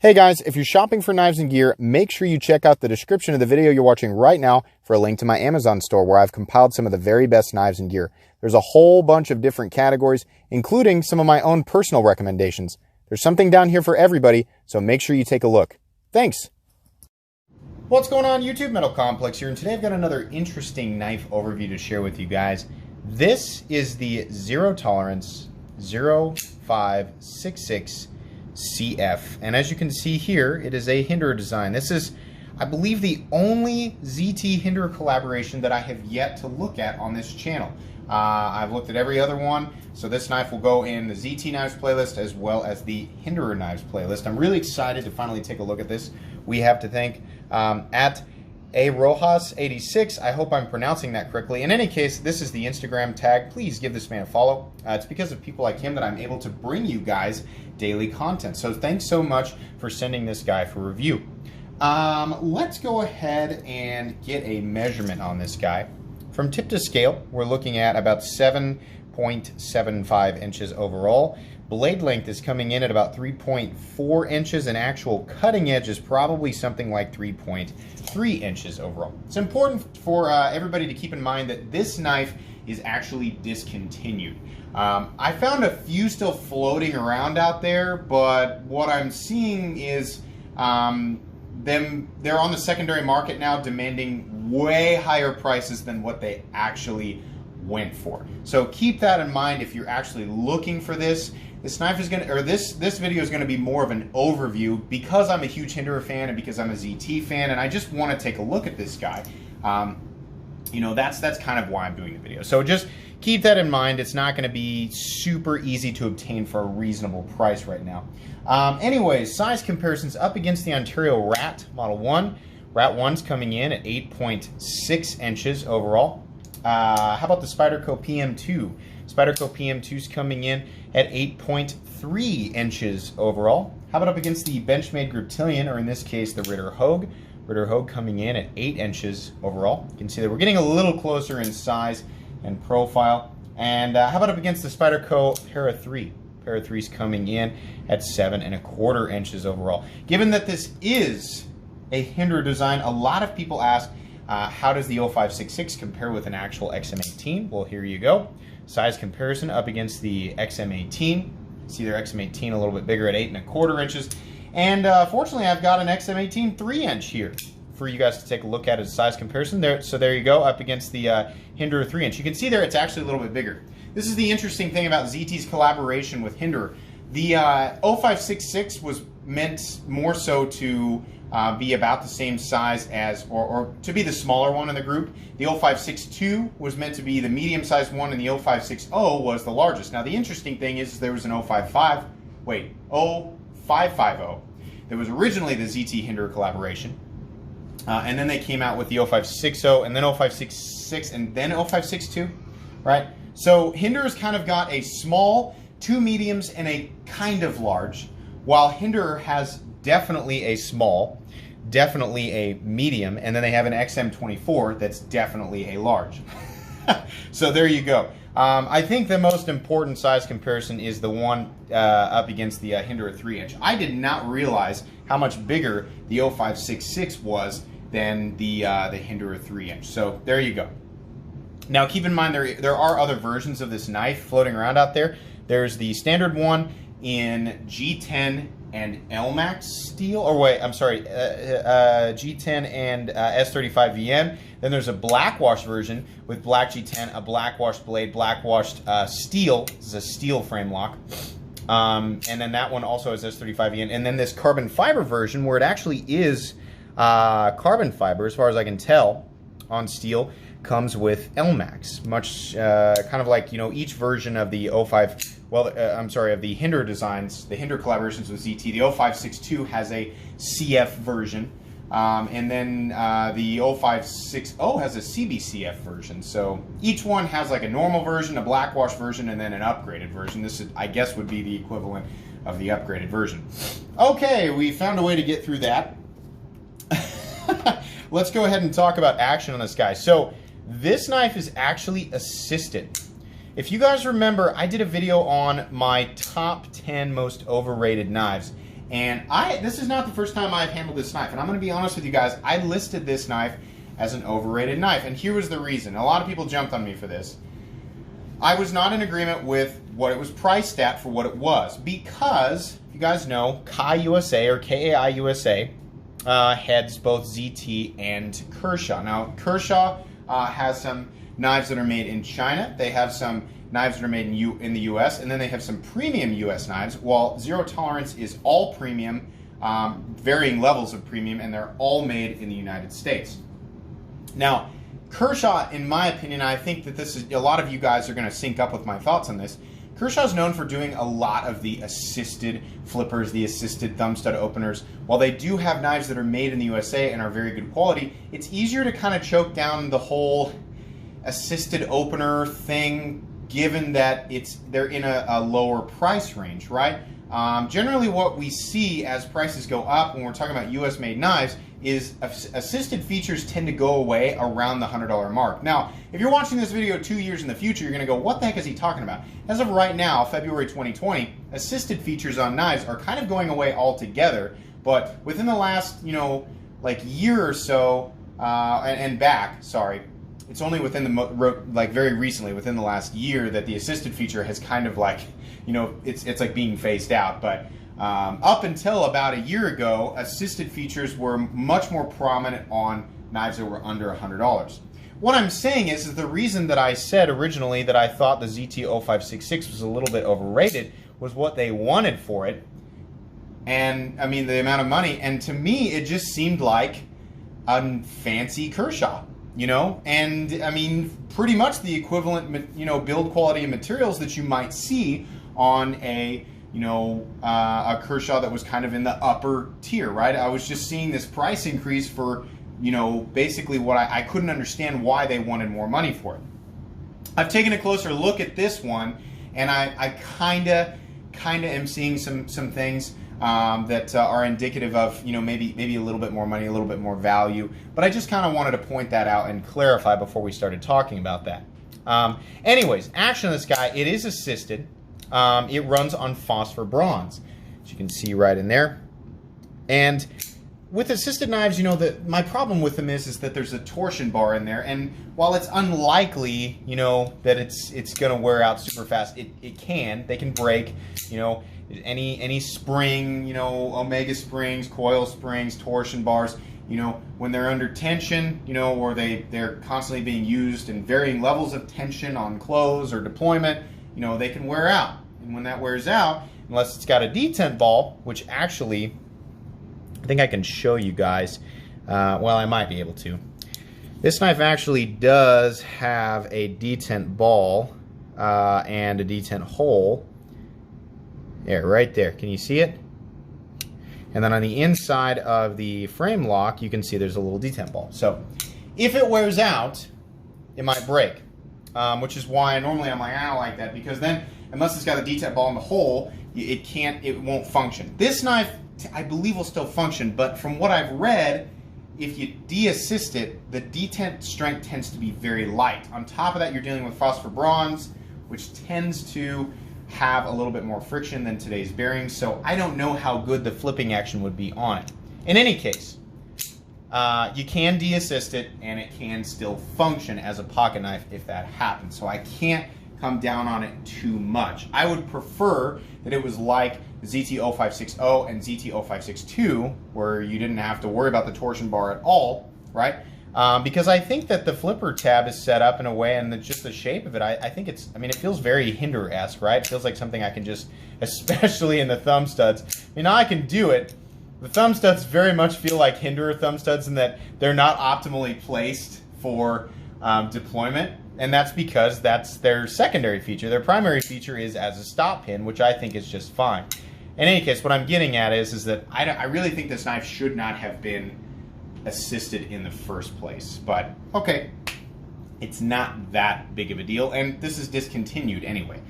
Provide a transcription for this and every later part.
Hey guys, if you're shopping for knives and gear, make sure you check out the description of the video you're watching right now for a link to my Amazon store where I've compiled some of the very best knives and gear. There's a whole bunch of different categories, including some of my own personal recommendations. There's something down here for everybody, so make sure you take a look. Thanks! What's going on, YouTube? Metal Complex here, and today I've got another interesting knife overview to share with you guys. This is the Zero Tolerance 0566 CF, and as you can see here, it is a Hinderer design. This is, I believe, the only ZT Hinderer collaboration that I have yet to look at on this channel. I've looked at every other one, so this knife will go in the ZT Knives playlist as well as the Hinderer Knives playlist. I'm really excited to finally take a look at this. We have to thank at A Rojas 86. I hope I'm pronouncing that correctly. In any case, this is the Instagram tag. Please give this man a follow. It's because of people like him that I'm able to bring you guys daily content. So thanks so much for sending this guy for review. Let's go ahead and get a measurement on this guy. From tip to scale, we're looking at about 7.75 inches overall. Blade length is coming in at about 3.4 inches, and actual cutting edge is probably something like 3.3 inches overall. It's important for everybody to keep in mind that this knife is actually discontinued. I found a few still floating around out there, but what I'm seeing is they're on the secondary market now, demanding way higher prices than what they actually went for. So keep that in mind if you're actually looking for this. This knife is gonna, or this video is gonna be more of an overview because I'm a huge Hinderer fan and because I'm a ZT fan, and I just want to take a look at this guy. You know, that's kind of why I'm doing the video. So just keep that in mind. It's not going to be super easy to obtain for a reasonable price right now. Anyways, size comparisons up against the Ontario Rat Model 1. Rat 1's coming in at 8.6 inches overall. How about the Spyderco PM2? Spyderco PM2's coming in at 8.3 inches overall. How about up against the Benchmade Griptilian, or in this case, the Ritter Hogue? Ritter Hogue coming in at 8 inches overall. You can see that we're getting a little closer in size and profile. And how about up against the Spyderco Para 3? Para 3's coming in at 7.25 inches overall. Given that this is a Hinderer design, a lot of people ask, how does the 0566 compare with an actual XM18? Well, here you go. Size comparison up against the XM18. See their XM18 a little bit bigger at 8.25 inches. And fortunately, I've got an XM18 3-inch here for you guys to take a look at as a size comparison. So there you go, up against the Hinderer 3-inch. You can see there it's actually a little bit bigger. This is the interesting thing about ZT's collaboration with Hinderer. The 0566 was meant more so to be about the same size as, or to be the smaller one in the group. The 0562 was meant to be the medium-sized one, and the 0560 was the largest. Now, the interesting thing is there was an 0550 that was originally the ZT Hinderer collaboration. And then they came out with the 0560, and then 0566, and then 0562, right? So Hinderer's kind of got a small, two mediums, and a kind of large, while Hinderer has definitely a small, definitely a medium, and then they have an XM24 that's definitely a large. So there you go. I think the most important size comparison is the one up against the Hinderer 3-inch. I did not realize how much bigger the 0566 was than the Hinderer 3-inch. So there you go. Now keep in mind there are other versions of this knife floating around out there. There's the standard one in G10 and LMAX steel, or wait, I'm sorry, G10 and S35VN. Then there's a blackwash version with black G10, a blackwashed blade, blackwashed steel. This is a steel frame lock. And then that one also has S35VN. And then this carbon fiber version where it actually is carbon fiber, as far as I can tell, on steel, comes with LMAX. Much kind of like, you know, each version of the 05, well, I'm sorry, of the Hinderer designs, the Hinderer collaborations with ZT. The 0562 has a CF version, and then the 0560 has a CBCF version. So each one has like a normal version, a blackwash version, and then an upgraded version. This, is, I guess, would be the equivalent of the upgraded version. Okay, we found a way to get through that. Let's go ahead and talk about action on this guy. So this knife is actually assisted. If you guys remember, I did a video on my top 10 most overrated knives, And this is not the first time I've handled this knife. And I'm going to be honest with you guys, I listed this knife as an overrated knife. And here was the reason. A lot of people jumped on me for this. I was not in agreement with what it was priced at for what it was. Because, if you guys know, Kai USA or KAI USA heads both ZT and Kershaw. Now, Kershaw has some knives that are made in China. They have some knives that are made in the US, and then they have some premium US knives, while Zero Tolerance is all premium, varying levels of premium, and they're all made in the United States. Now, Kershaw, in my opinion, I think that this is, a lot of you guys are going to sync up with my thoughts on this. Kershaw is known for doing a lot of the assisted flippers, the assisted thumb stud openers. While they do have knives that are made in the USA and are very good quality, it's easier to kind of choke down the whole assisted opener thing, given that they're in a lower price range, right? Generally what we see as prices go up when we're talking about US made knives is assisted features tend to go away around the $100 mark. Now, if you're watching this video 2 years in the future, you're going to go, what the heck is he talking about? As of right now, February 2020, assisted features on knives are kind of going away altogether, but within the last, like year or so, and back, sorry, it's only within the, very recently, within the last year, that the assisted feature has kind of like, it's like being phased out. But up until about a year ago, assisted features were much more prominent on knives that were under $100. What I'm saying is the reason that I said originally that I thought the ZT-0566 was a little bit overrated was what they wanted for it. And, I mean, the amount of money. And to me, it just seemed like a fancy Kershaw. And I mean, pretty much the equivalent, build quality and materials that you might see on a Kershaw that was kind of in the upper tier, right? I was just seeing this price increase for, basically what I couldn't understand why they wanted more money for it. I've taken a closer look at this one, and I kind of am seeing some things that are indicative of, maybe a little bit more money, a little bit more value. But I just kind of wanted to point that out and clarify before we started talking about that. Anyways, action of this guy, it is assisted. It runs on phosphor bronze, as you can see right in there. And with assisted knives, my problem with them is that there's a torsion bar in there, and while it's unlikely, that it's going to wear out super fast, they can break, any spring, omega springs, coil springs, torsion bars, when they're under tension, or they're constantly being used in varying levels of tension on close or deployment, they can wear out. And when that wears out, unless it's got a detent ball, which actually, I think I can show you guys, well, I might be able to. This knife actually does have a detent ball and a detent hole. There, right there. Can you see it? And then on the inside of the frame lock, you can see there's a little detent ball. So if it wears out, it might break, which is why normally I'm like, I don't like that, because then unless it's got a detent ball in the hole, it won't function. This knife, I believe, will still function, but from what I've read, if you de-assist it, the detent strength tends to be very light. On top of that, you're dealing with phosphor bronze, which tends to have a little bit more friction than today's bearings, so I don't know how good the flipping action would be on it. In any case, you can de-assist it, and it can still function as a pocket knife if that happens, so I can't come down on it too much. I would prefer that it was like ZT-0560 and ZT-0562, where you didn't have to worry about the torsion bar at all, right? Because I think that the flipper tab is set up in a way, and just the shape of it, I think it feels very Hinder-esque, right? It feels like something I can just, especially in the thumb studs. I mean, I can do it. The thumb studs very much feel like Hinder thumb studs in that they're not optimally placed for deployment, and that's because that's their secondary feature. Their primary feature is as a stop pin, which I think is just fine. In any case, what I'm getting at is that I really think this knife should not have been assisted in the first place. But, okay, it's not that big of a deal, and this is discontinued anyway.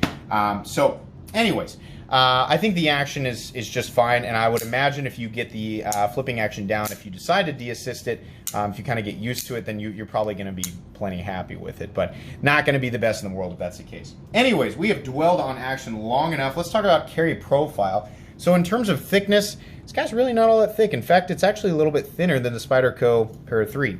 So, anyways, I think the action is just fine, and I would imagine if you get the flipping action down, if you decide to de-assist it, if you kind of get used to it, then you're probably going to be plenty happy with it, but not going to be the best in the world if that's the case. Anyways, we have dwelled on action long enough. Let's talk about carry profile. So in terms of thickness, this guy's really not all that thick. In fact, it's actually a little bit thinner than the Spyderco Para 3.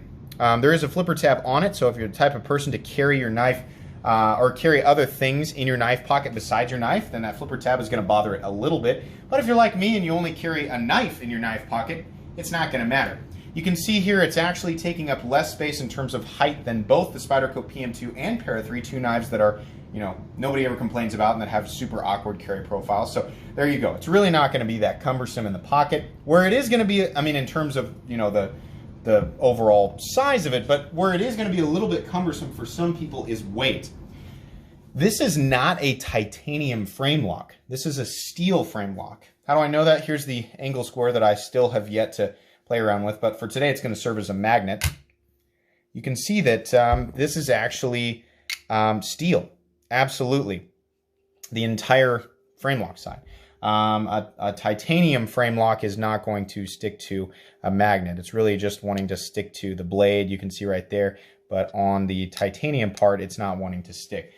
There is a flipper tab on it, so if you're the type of person to carry your knife or carry other things in your knife pocket besides your knife, then that flipper tab is going to bother it a little bit. But if you're like me and you only carry a knife in your knife pocket, it's not going to matter. You can see here it's actually taking up less space in terms of height than both the Spyderco PM2 and Para 3, two knives that are, you know, nobody ever complains about and that have super awkward carry profiles. So there you go. It's really not going to be that cumbersome in the pocket. Where it is going to be, I mean, in terms of, you know, the overall size of it, but where it is going to be a little bit cumbersome for some people is weight. This is not a titanium frame lock. This is a steel frame lock. How do I know that? Here's the angle square that I still have yet to play around with, but for today it's going to serve as a magnet. You can see that this is actually steel. Absolutely. The entire frame lock side. A titanium frame lock is not going to stick to a magnet. It's really just wanting to stick to the blade. You can see right there, but on the titanium part, it's not wanting to stick.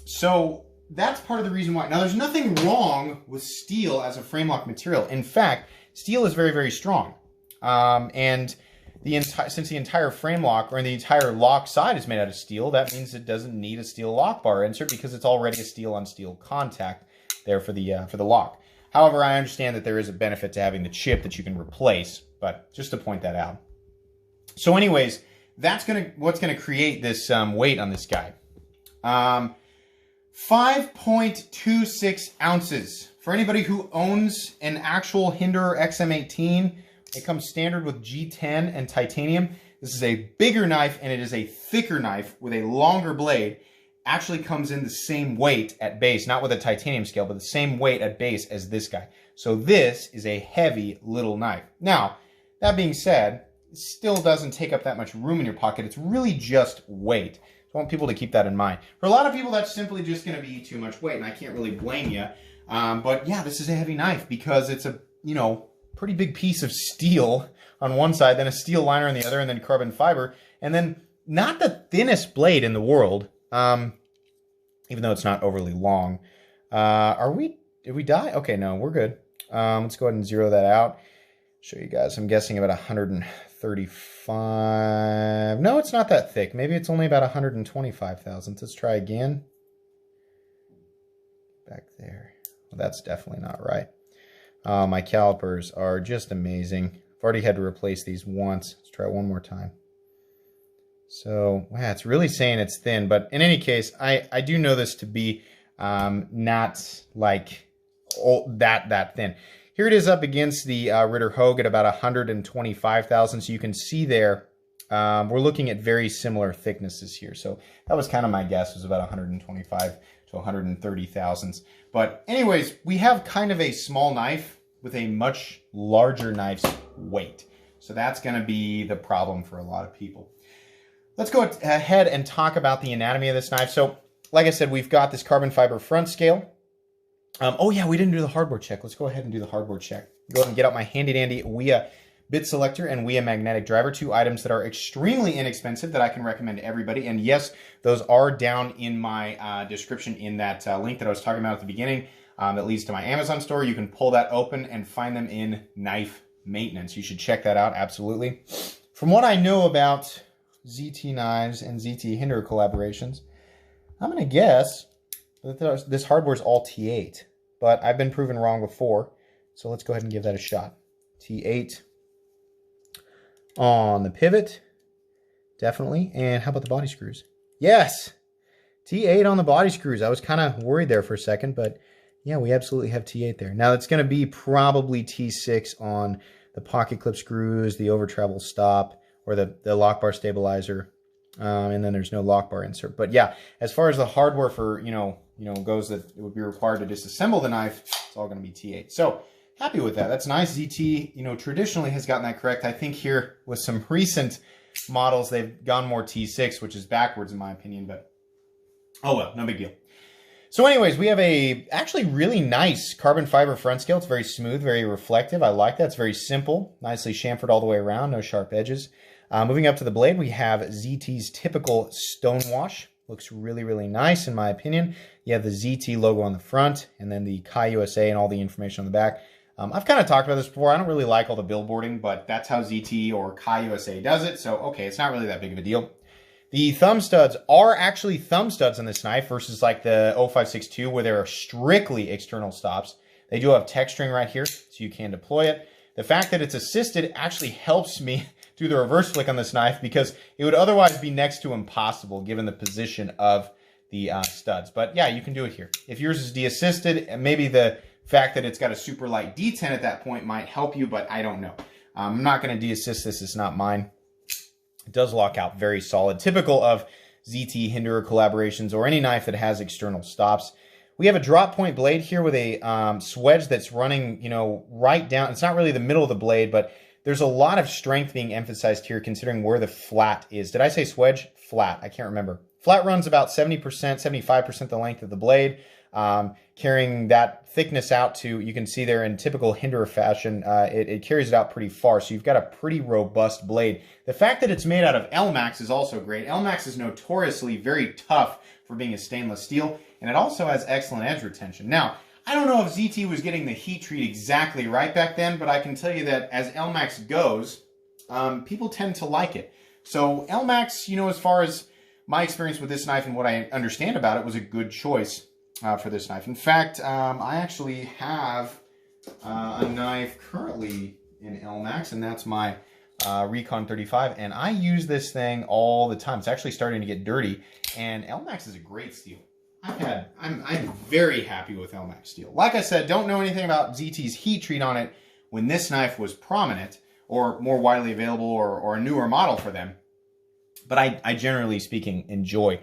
So that's part of the reason why. Now, there's nothing wrong with steel as a frame lock material. In fact, steel is very, very strong. And since the entire frame lock or the entire lock side is made out of steel, that means it doesn't need a steel lock bar insert because it's already a steel on steel contact there for the lock. However, I understand that there is a benefit to having the chip that you can replace, but just to point that out. So anyways, that's what's gonna create this weight on this guy. 5.26 ounces. For anybody who owns an actual Hinderer XM18, it comes standard with G10 and titanium. This is a bigger knife and it is a thicker knife with a longer blade. Actually comes in the same weight at base, not with a titanium scale, but the same weight at base as this guy. So this is a heavy little knife. Now, that being said, it still doesn't take up that much room in your pocket. It's really just weight. So I want people to keep that in mind. For a lot of people, that's simply just going to be too much weight, and I can't really blame you. But yeah, this is a heavy knife because it's a, you know, pretty big piece of steel on one side, then a steel liner on the other, and then carbon fiber, and then not the thinnest blade in the world, even though it's not overly long. Did we die? Okay, no, we're good. Let's go ahead and zero that out. Show you guys. I'm guessing about 135. No, it's not that thick. Maybe it's only about 125 thousandths. Let's try again. Back there. Well, that's definitely not right. My calipers are just amazing. I've already had to replace these once. Let's try it one more time. So, wow, it's really saying it's thin. But in any case, I do know this to be not like that thin. Here it is up against the Ritter Hogue at about 125 thousandths. So you can see there, we're looking at very similar thicknesses here. So that was kind of my guess, was about 125 to 130 thousandths. But anyways, we have kind of a small knife with a much larger knife's weight. So that's going to be the problem for a lot of people. Let's go ahead and talk about the anatomy of this knife. So like I said, we've got this carbon fiber front scale. Oh yeah, we didn't do the hardboard check. Let's go ahead and do the hardboard check. Go ahead and get out my handy dandy WIA bit selector and WIA magnetic driver, two items that are extremely inexpensive that I can recommend to everybody. And yes, those are down in my description in that link that I was talking about at the beginning that leads to my Amazon store. You can pull that open and find them in knife maintenance. You should check that out, absolutely. From what I know about ZT knives and ZT Hinderer collaborations, I'm going to guess that this hardware is all T8, but I've been proven wrong before, so let's go ahead and give that a shot. T8 on the pivot, definitely. And how about the body screws? Yes, T8 on the body screws. I was kind of worried there for a second, but yeah, we absolutely have T8 there. Now it's going to be probably T6 on the pocket clip screws, the over travel stop, or the lock bar stabilizer. And then there's no lock bar insert. But yeah, as far as the hardware for, goes that it would be required to disassemble the knife, it's all going to be T8. So happy with that. That's nice. ZT, traditionally has gotten that correct. I think here with some recent models, they've gone more T6, which is backwards in my opinion, but oh well, no big deal. So anyways, we have a actually really nice carbon fiber front scale. It's very smooth, very reflective. I like that. It's very simple, nicely chamfered all the way around, no sharp edges. Moving up to the blade, we have ZT's typical stonewash Looks really, really nice in my opinion. You have the ZT logo on the front and then the Kai USA and all the information on the back. I've kind of talked about this before. I don't really like all the billboarding, but that's how ZT or Kai USA does it. So, okay, it's not really that big of a deal. The thumb studs are actually thumb studs on this knife versus like the 0562 where they're strictly external stops. They do have texturing right here, so you can deploy it. The fact that it's assisted actually helps me do the reverse flick on this knife because it would otherwise be next to impossible given the position of the studs. But yeah, you can do it here. If yours is de-assisted, maybe the fact that it's got a super light D10 at that point might help you, but I don't know. I'm not going to de-assist this. It's not mine. It does lock out very solid, typical of ZT Hinderer collaborations or any knife that has external stops. We have a drop point blade here with a swedge that's running, you know, right down. It's not really the middle of the blade, but there's a lot of strength being emphasized here considering where the flat is. Did I say swedge? Flat. I can't remember. Flat runs about 70%, 75% the length of the blade. Carrying that thickness out to, you can see there in typical Hinderer fashion, it carries it out pretty far. So you've got a pretty robust blade. The fact that it's made out of Elmax is also great. Elmax is notoriously very tough for being a stainless steel, and it also has excellent edge retention. Now, I don't know if ZT was getting the heat treat exactly right back then, but I can tell you that as Elmax goes, people tend to like it. So Elmax, you know, as far as my experience with this knife and what I understand about it, was a good choice for this knife. In fact, I actually have a knife currently in Elmax, and that's my Recon 35, and I use this thing all the time. It's actually starting to get dirty, and Elmax is a great steel. I'm very happy with Elmax steel. Like I said, don't know anything about ZT's heat treat on it when this knife was prominent or more widely available or a newer model for them. But I generally speaking enjoy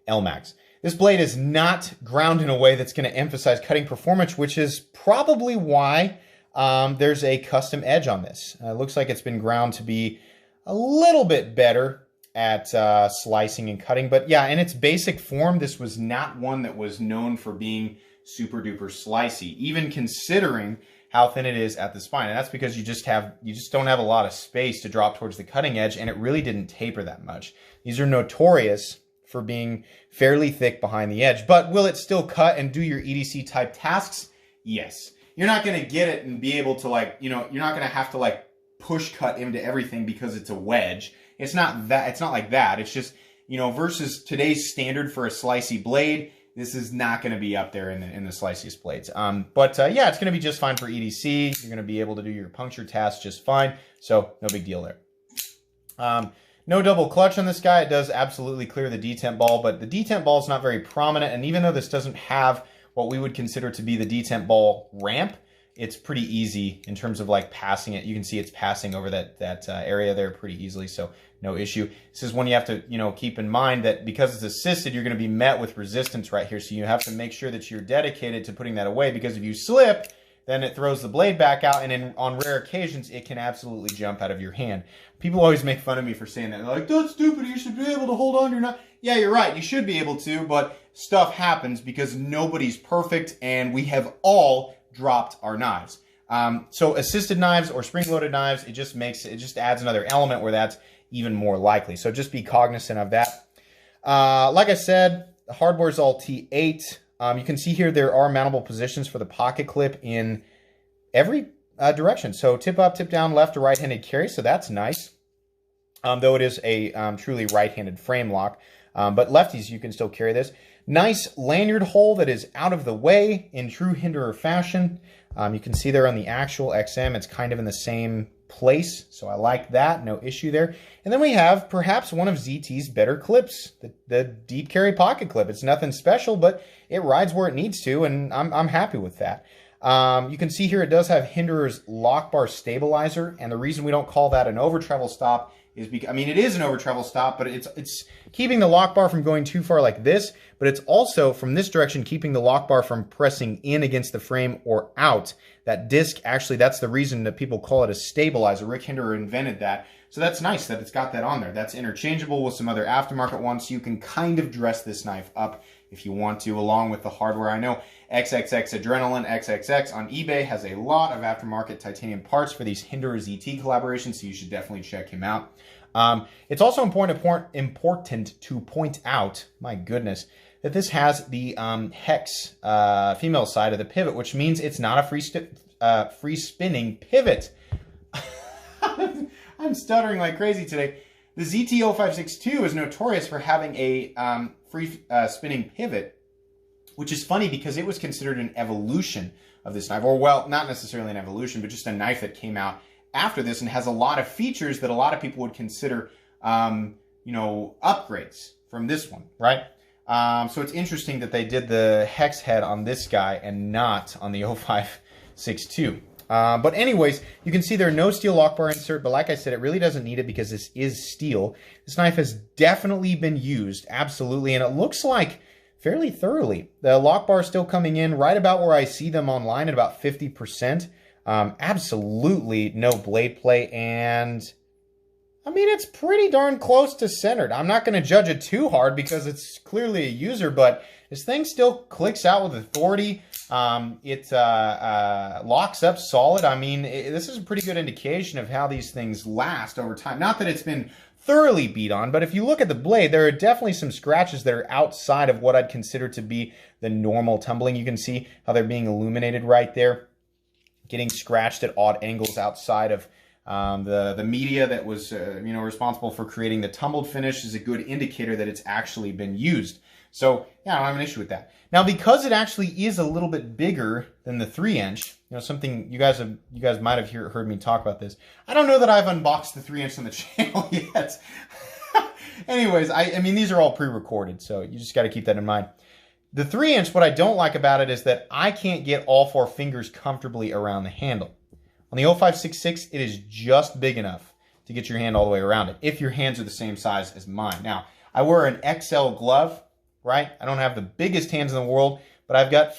Elmax. This blade is not ground in a way that's going to emphasize cutting performance, which is probably why there's a custom edge on this. It looks like it's been ground to be a little bit better at slicing and cutting. But yeah, in its basic form, this was not one that was known for being super duper slicey, even considering how thin it is at the spine. And that's because you just don't have a lot of space to drop towards the cutting edge, and it really didn't taper that much. These are notorious for being fairly thick behind the edge. But will it still cut and do your EDC type tasks? Yes. You're not going to get it and be able to, like, you know, you're not going to have to like push cut into everything because it's a wedge. It's not that, it's not like that. It's just, you know, versus today's standard for a slicey blade, this is not going to be up there in the sliciest blades. Yeah, it's going to be just fine for EDC. You're going to be able to do your puncture tasks just fine. So no big deal there. No double clutch on this guy. It does absolutely clear the detent ball, but the detent ball is not very prominent. And even though this doesn't have what we would consider to be the detent ball ramp, it's pretty easy in terms of like passing it. You can see it's passing over that area there pretty easily, so no issue. This is one you have to, you know, keep in mind that because it's assisted, you're going to be met with resistance right here. So you have to make sure that you're dedicated to putting that away, because if you slip, then it throws the blade back out, and on rare occasions, it can absolutely jump out of your hand. People always make fun of me for saying that. They're like, that's stupid, you should be able to hold on to your knife. Yeah, you're right, you should be able to, but stuff happens because nobody's perfect, and we have all dropped our knives. So assisted knives or spring-loaded knives, it just adds another element where that's even more likely. So just be cognizant of that. Like I said, the hardware is all T8. You can see here there are mountable positions for the pocket clip in every direction. So tip up, tip down, left or right-handed carry. So that's nice. Though it is a truly right-handed frame lock. But lefties, you can still carry this. Nice lanyard hole that is out of the way in true Hinderer fashion. You can see there on the actual XM, it's kind of in the same place. So I like that, no issue there. And then we have perhaps one of ZT's better clips, the deep carry pocket clip. It's nothing special, but it rides where it needs to, and I'm happy with that. You can see here it does have Hinderer's lock bar stabilizer, and the reason we don't call that an over travel stop is because, I mean, it is an over travel stop, but it's keeping the lock bar from going too far like this, but it's also from this direction keeping the lock bar from pressing in against the frame or out. That disc, actually, that's the reason that people call it a stabilizer. Rick Hinderer invented that. So that's nice that it's got that on there. That's interchangeable with some other aftermarket ones, so you can kind of dress this knife up if you want to, along with the hardware. I know XXX Adrenaline XXX on eBay has a lot of aftermarket titanium parts for these Hinderer ZT collaborations, so you should definitely check him out. It's also important to point out, my goodness, that this has the hex female side of the pivot, which means it's not a free spinning pivot. I'm stuttering like crazy today. The ZT0562 is notorious for having a free spinning pivot, which is funny because it was considered an evolution of this knife, or well, not necessarily an evolution, but just a knife that came out after this and has a lot of features that a lot of people would consider, you know, upgrades from this one, right? So it's interesting that they did the hex head on this guy and not on the 0562. But anyways, you can see there are no steel lock bar insert, but like I said, it really doesn't need it because this is steel. This knife has definitely been used, absolutely, and it looks like fairly thoroughly. The lock bar is still coming in right about where I see them online at about 50%. Absolutely no blade play, and I mean, it's pretty darn close to centered. I'm not going to judge it too hard because it's clearly a user, but this thing still clicks out with authority. It locks up solid. I mean, this is a pretty good indication of how these things last over time. Not that it's been thoroughly beat on, but if you look at the blade, there are definitely some scratches that are outside of what I'd consider to be the normal tumbling. You can see how they're being illuminated right there, getting scratched at odd angles outside of the media that was you know, responsible for creating the tumbled finish is a good indicator that it's actually been used. So yeah, I don't have an issue with that. Now, because it actually is a little bit bigger than the 3-inch, you know, something you guys might have heard me talk about this. I don't know that I've unboxed the 3-inch on the channel yet. Anyways, I mean, these are all pre-recorded, so you just got to keep that in mind. The 3-inch, what I don't like about it is that I can't get all 4 fingers comfortably around the handle. On the 0566, it is just big enough to get your hand all the way around it, if your hands are the same size as mine. Now, I wear an XL glove, right? I don't have the biggest hands in the world, but I've got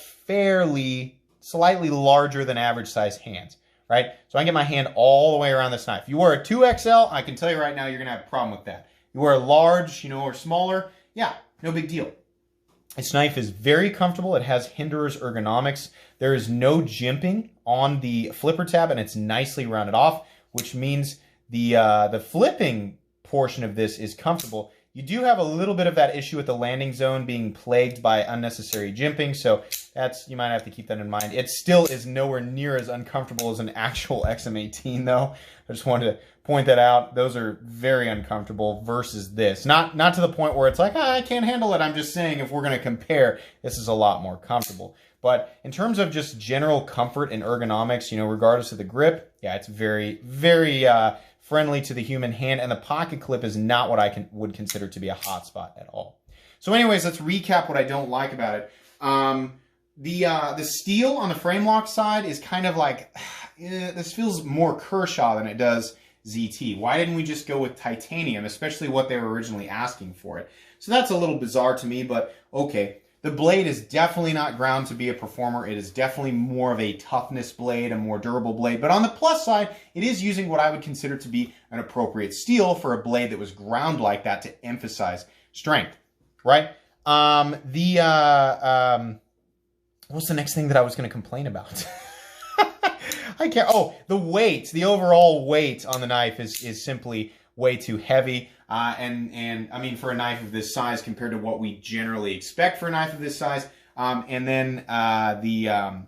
slightly larger than average size hands, right? So I can get my hand all the way around this knife. If you wear a 2XL, I can tell you right now, you're going to have a problem with that. You wear a large, you know, or smaller, yeah, no big deal. This knife is very comfortable. It has Hinderer's ergonomics. There is no jimping on the flipper tab, and it's nicely rounded off, which means the flipping portion of this is comfortable. You do have a little bit of that issue with the landing zone being plagued by unnecessary jimping, so you might have to keep that in mind. It still is nowhere near as uncomfortable as an actual XM18, though. I just wanted to point that out. Those are very uncomfortable versus this. Not to the point where it's like, I can't handle it. I'm just saying if we're going to compare, this is a lot more comfortable. But in terms of just general comfort and ergonomics, you know, regardless of the grip, yeah, it's very, very friendly to the human hand, and the pocket clip is not what I would consider to be a hotspot at all. So anyways, let's recap what I don't like about it. The steel on the frame lock side is kind of like, this feels more Kershaw than it does ZT. Why didn't we just go with titanium, especially what they were originally asking for it? So that's a little bizarre to me, but okay. The blade is definitely not ground to be a performer. It is definitely more of a toughness blade, a more durable blade. But on the plus side, it is using what I would consider to be an appropriate steel for a blade that was ground like that to emphasize strength, right? What's the next thing that I was going to complain about? I can't. Oh, the weight. The overall weight on the knife is simply way too heavy. And I mean, for a knife of this size compared to what we generally expect for a knife of this size. And then I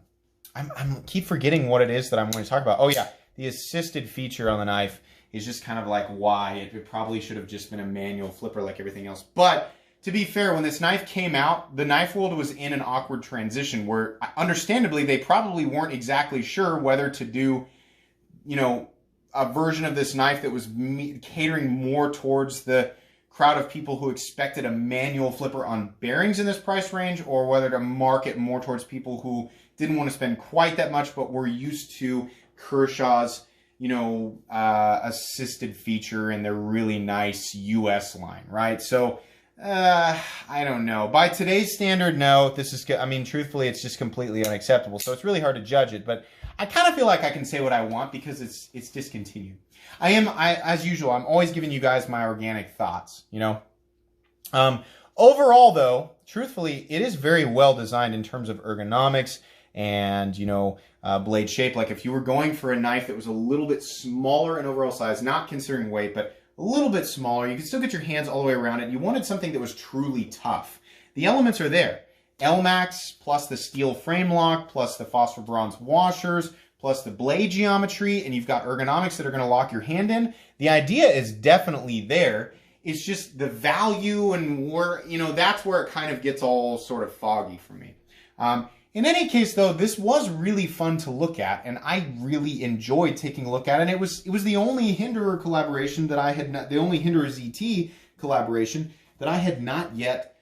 keep forgetting what it is that I'm going to talk about. Oh yeah, the assisted feature on the knife is just kind of like why it probably should have just been a manual flipper like everything else. But to be fair, when this knife came out, the knife world was in an awkward transition where, understandably, they probably weren't exactly sure whether to do, you know, a version of this knife that was catering more towards the crowd of people who expected a manual flipper on bearings in this price range, or whether to market more towards people who didn't want to spend quite that much but were used to Kershaw's, you know, assisted feature and their really nice US line, right? So I don't know. By today's standard, no, this is, I mean, truthfully, it's just completely unacceptable. So it's really hard to judge it, but I kind of feel like I can say what I want because it's discontinued. As usual, I'm always giving you guys my organic thoughts, you know. Overall, though, truthfully, it is very well designed in terms of ergonomics and, blade shape. Like if you were going for a knife that was a little bit smaller in overall size, not considering weight, but a little bit smaller, you could still get your hands all the way around it. You wanted something that was truly tough. The elements are there. LMAX plus the steel frame lock plus the phosphor bronze washers plus the blade geometry, and you've got ergonomics that are going to lock your hand in. The idea is definitely there. It's just the value and where, that's where it kind of gets all sort of foggy for me. In any case, though, this was really fun to look at, and I really enjoyed taking a look at it. And it was the only Hinderer collaboration that I had not, the only Hinderer ZT collaboration that I had not yet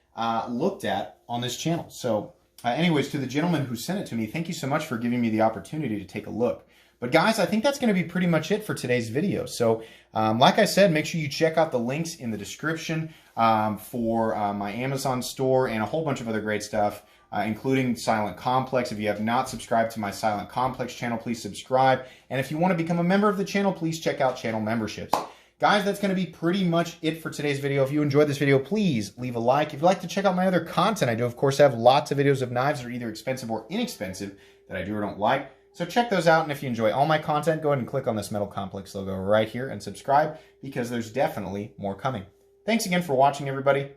looked at on this channel. So anyways, to the gentleman who sent it to me, thank you so much for giving me the opportunity to take a look. But guys, I think that's going to be pretty much it for today's video. So like I said, make sure you check out the links in the description for my Amazon store and a whole bunch of other great stuff, including Silent Complex. If you have not subscribed to my Silent Complex channel, please subscribe. And if you want to become a member of the channel, please check out channel memberships. Guys, that's going to be pretty much it for today's video. If you enjoyed this video, please leave a like. If you'd like to check out my other content, I do, of course, have lots of videos of knives that are either expensive or inexpensive that I do or don't like. So check those out, and if you enjoy all my content, go ahead and click on this Metal Complex logo right here and subscribe, because there's definitely more coming. Thanks again for watching, everybody,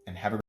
and have a great day.